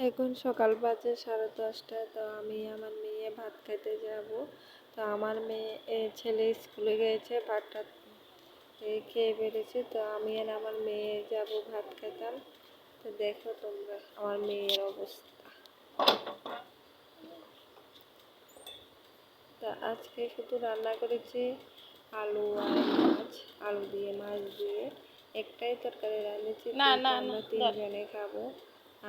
এখন সকাল বাজে 10:30। তো আমি আমার মেয়ে ভাত খেতে যাব। তো আমার ছেলে স্কুলে গিয়েছে, ভাতটা খেয়ে বেরিয়েছে। তো আমি আর আমার মেয়ে যাব ভাত খেতাম। তো দেখো তোমরা আমার মেয়ের অবস্থা। তা আজকে শুধু রান্না করেছি আলু আর মাছ, আলু দিয়ে মাছ দিয়ে একটাই তরকারি রাঁধেছি। আমরা তিনজনে খাবো,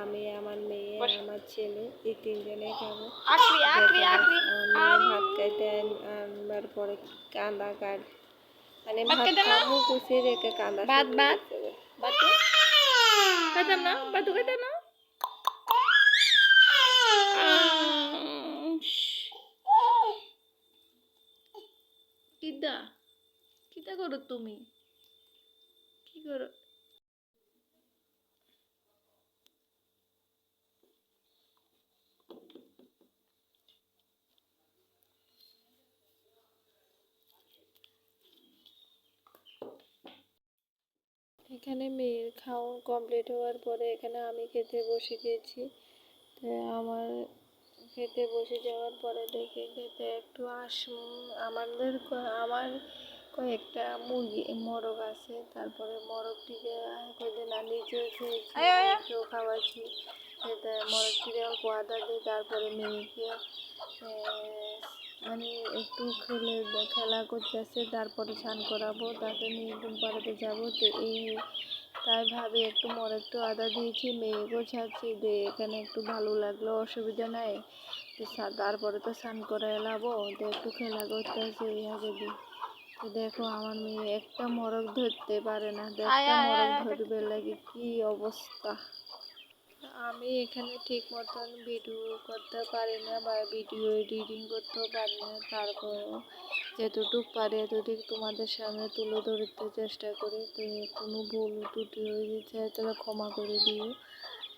আমি আমার মেয়ে আমার ছেলে, এই তিনজনে খাবো। আমার মেয়ে ভাত খাইতে আনবার পরে কান্দা কাট মানে ভাত খাবো কুচিয়ে রেখে কান্দা কিদা কিদা করো তুমি? কি করো? এখানে মেয়ের খাওয়া কমপ্লিট হওয়ার পরে এখানে আমি খেতে বসে গেছি। তো আমার খেতে বসে যাওয়ার পরে দেখে খেতে একটু আমার কয়েকটা মুরগি মোরগ আছে। তারপরে মোরগটিকে কয়েকদিন নিজে খেয়েছি, মেয়েকেও খাওয়াচ্ছি। মোরগটিকে অল্প আদা দিয়ে তারপরে মেয়েকে মানে একটু খেলা করতেছে, তারপরে স্নান করাবো, তাকে নিয়ে ঘুম পাড়াতে যাবো। তো তাই ভাবি একটু আদা দিয়েছি, মেয়েকেও ছাড়ছি যে এখানে একটু ভালো লাগলো, অসুবিধা নাই। তারপরে তো স্নান করে এলাবো, তো একটু খেলা করতেছে এইভাবে দিই। তো দেখো আমার মেয়ে একটা মোরগ ধরতে পারে না, একটা মোরগ ধরবে লাগে কি অবস্থা। আমি এখানে ঠিক মতন ভিডিও করতে পারি না বা ভিডিও এডিটিং করতেও পারি না। তারপরেও যতটুকু পারি এতটুকু তোমাদের সামনে তুলে ধরতে চেষ্টা করি। তো কোনো ভুল ত্রুটি হয়ে গেছে তাহলে ক্ষমা করে দিও।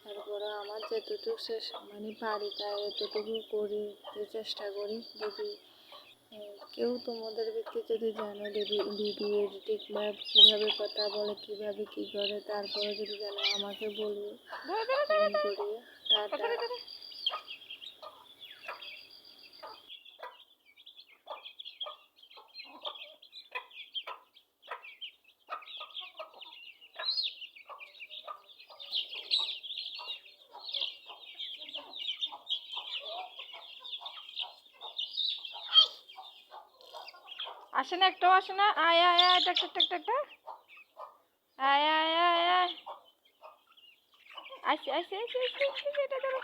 তারপরে আমার যতটুকু পারি তাই এতটুকু করতে চেষ্টা করি। যদি কেউ তোমাদের ব্যক্তি যদি জানো ভিডিও এডিটিং বা কীভাবে কথা বলে, কীভাবে কী করে, তারপরে যদি জানো আমাকে বলিও, কমেন্ট করিও। টাটা। আসে না, একটাও আসে না। আয় আয় আয়, টাক টাক টাক টাক টাক। আয় আয় আয় আয়, আসে আসে আসে আসে আসে, এটা ধরো।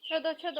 ছোট ছোট